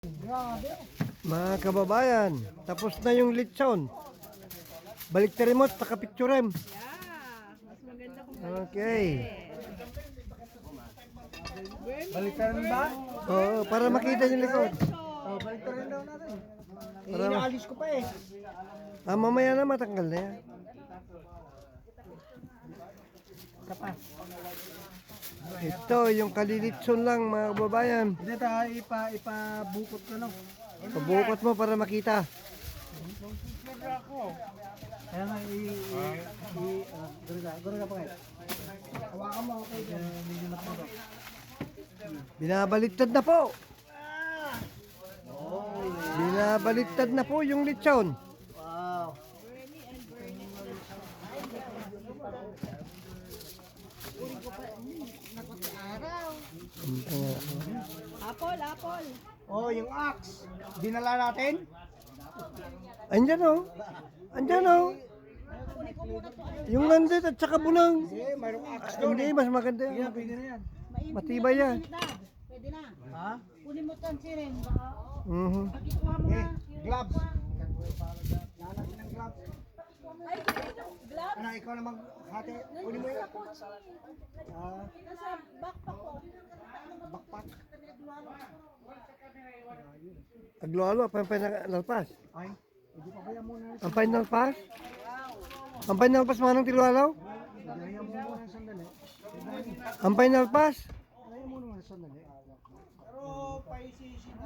Grabe. Mga kababayan, tapos na yung lechon. Balik na remote, taka-picture. Yeah, mas maganda kung Okay. Baliktarin ba? Oo, para makita yung likod. Oh, baliktarin daw natin. Para Inaalis ko pa eh. Mamaya na matanggal na yan. Kapas. Ito, yung kalilitson lang mga kababayan. Hindi tayo ipabukot ko no. Pabukot mo para makita. Kaya nga gano'n ka pa kayo. Hawakan mo okay dyan. Medyo nakapagod. Binabaliktad na po. Binabaliktad na po yung lechon. Wow. Apple. Oh, yung axe. Dinala natin? Andyan o. Andyan o. Yung nandit at saka bunang. Hindi, mayroong axe doon. Hindi, mas maganda Sige, yan. pwede na yan. Matibay yan. Pwede na. Ha? Kunin mo tan sirin. Baka Mhm. pakikuha mo Eh, na. gloves. Lalaki ng gloves. Ay, glove. Ano, ikaw naman hati. Kunin mo yun. Ah, Nasa backpack ko. backpack. Aglo-alo, pampay na nalpas. Ay, hindi pa kaya muna. Ang final pass? Ang final pass manang tilualaw? Kaya mo muna sandali. Ang final pass? Kaya mo muna sandali.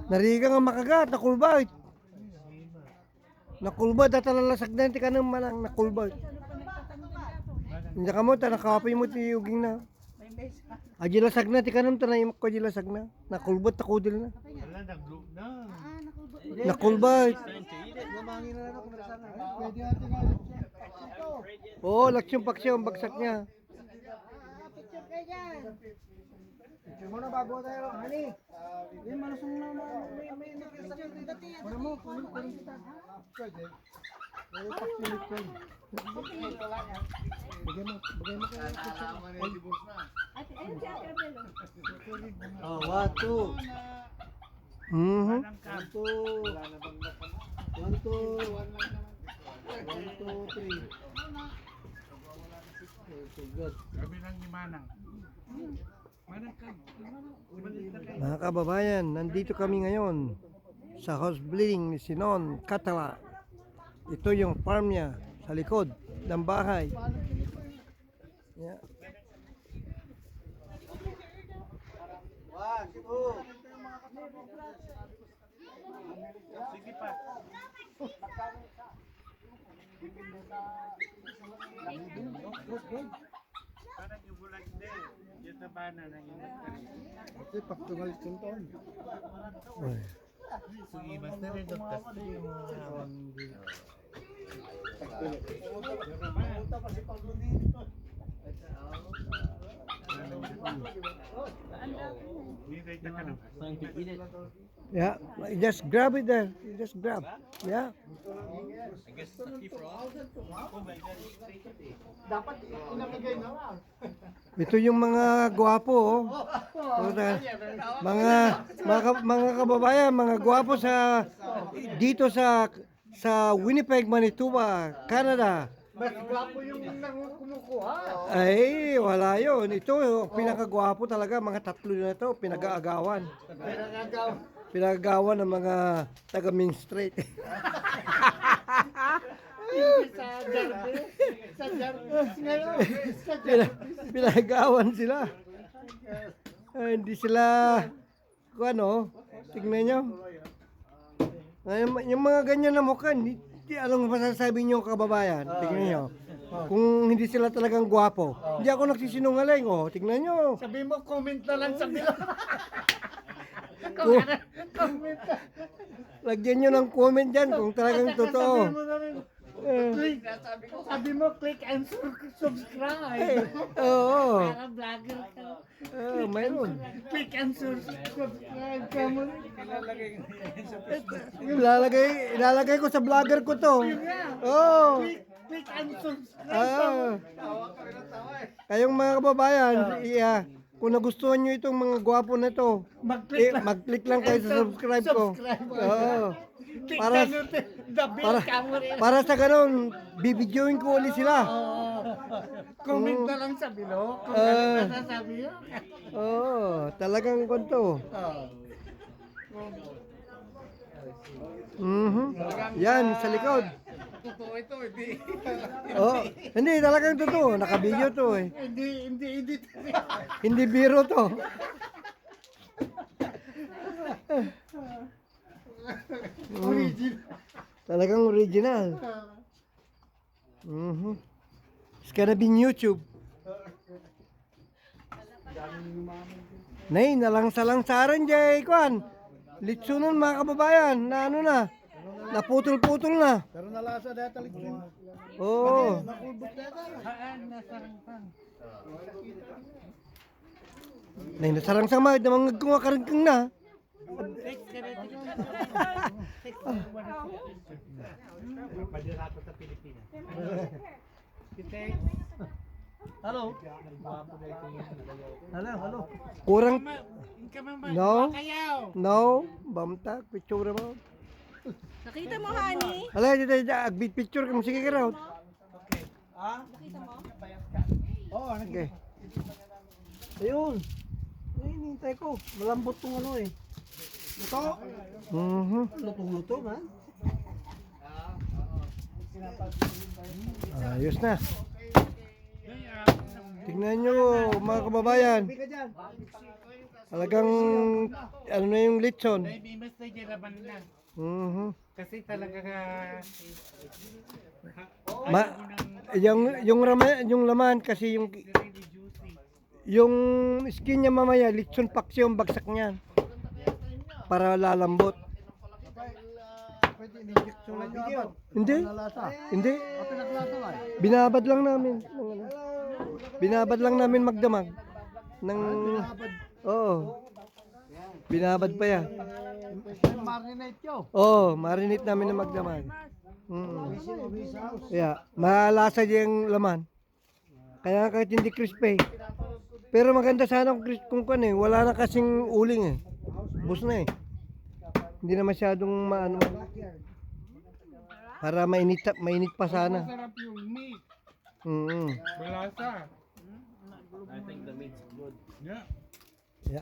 Nariga nga makagat, nakulbait. Nakulbait, at talalasag na hindi ka nang manang nakulbait. Hindi ka mo, tanakapoy mo tiyuging na. Ajilasag na, tika nang tanay mo ko ajilasag na. Nakulbait, takudil na. Nakulbait. Gumangin na lang ako na sana. Pwede natin nga. Ito. Oo, laksyon paksyon, bagsak niya. Picture kayo dyan. Picture mo na bago tayo. Hani. Hindi, malusong na may nakita dyan. Kunin mo kita. Pwede. Pwede pakilit ko. Bigyan mo kayo. Ate, ayun si Ate Abel. Oh, 1, 2. Mhm. 1, 2. 1, 2. 1, 2, 3. Okay, good. Kami lang ni Manang. Manang ka. Umalis na kayo. Mga kababayan, nandito kami ngayon sa house building ni Sinon Catala. Ito yung farm niya sa likod ng bahay. Yeah. 1, 2. Sige pa. Parang yung bulag din. Yung tabana na yun. Ito, pagtungal yung taon. Uy. Sugimas na rin. Tapos yung Bigay ka na. Yeah, just grab it there. Just grab. Yeah. Dapat inamigay na lang. Ito yung mga gwapo, oh. Mga kababayan, mga gwapo sa dito sa Winnipeg, Manitoba, Canada. Mas gwapo yung kumukuha. Ay, wala yun. Ito, pinakagwapo talaga. Mga tatlo na ito, pinag-aagawan. Pinag-aagawan ng mga taga Main Street. Sa Jarvis. Sa Jarvis ngayon. Sa Pinag-aagawan sila. Ay, hindi sila, kung ano, tignan nyo. Ay, yung mga ganyan na mukha, hindi alam masasabi nyo kababayan. Tignan nyo. Kung hindi sila talagang gwapo. Hindi ako nagsisinungaling, oh. Tignan nyo. Sabi mo, comment na lang sa bilo. Kung, Comment na. lagyan nyo ng comment dyan kung talagang totoo. Sabi mo na rin. Eh, Click. Sabi mo, click and subscribe. Oo. Para vlogger ka. Mayroon. Click and subscribe ka mo. Ilalagay ko sa vlogger ko to. Oo. Click and subscribe. Ah. Kayong mga kababayan, kung nagustuhan nyo itong mga gwapo na to, mag-click lang kayo sa subscribe ko. Oo. Para sa ganun, bibidyoin ko ulit sila. Comment na lang sa bilo. Kung Ah. ano masasabi nyo. Oo, talagang ganito. Yan, sa likod. Totoo ito, hindi. Oh, hindi, talagang totoo. Naka-video to eh. Hindi. Hindi biro to. Talagang original. It's gonna be in YouTube. Nay, nalang-salang-saran jay, kwan. Litsunon mga kababayan, na ano na, naputol-putol na. Pero nalasa data litsyon. Oo. Nakulbot data. Nay, nasarang-sang mahit na mga kumakaragkang na. Padirato sa Pilipinas. Hello. Hello. Kurang, no, bamtak, picture mo. Nakita mo, honey? Ala, dito, agbit picture kang sige ka raw. Nakita mo? Oo, Okay. ayun. Ay, hinintay ko. Malambot tong ano eh. Ito. Lutong-luto man. Ayos na. Tingnan nyo mga kababayan. Talagang ano na yung litson. Mas na jaraban na. Kasi talaga Yung laman kasi yung skin niya mamaya litson paksi yung bagsak niyan. Para lalambot. Pwede in-injection lang yung abad. Hindi. Nalasa. Hindi. Pinaglasa nga eh. Binabad lang namin. Binabad lang namin magdamag. Ng Oo. Binabad pa yan. Marinate nyo. Oo, marinate namin ng magdamag. Yeah, malasa yung laman. Kaya kahit hindi crispy. Pero maganda sana kung kan eh. Wala na kasing uling eh. Bus na eh. Hindi na masyadong maano. Para mainit pa sana. masarap yung meat. Mm. Balasa. I think the meat's good. Yeah.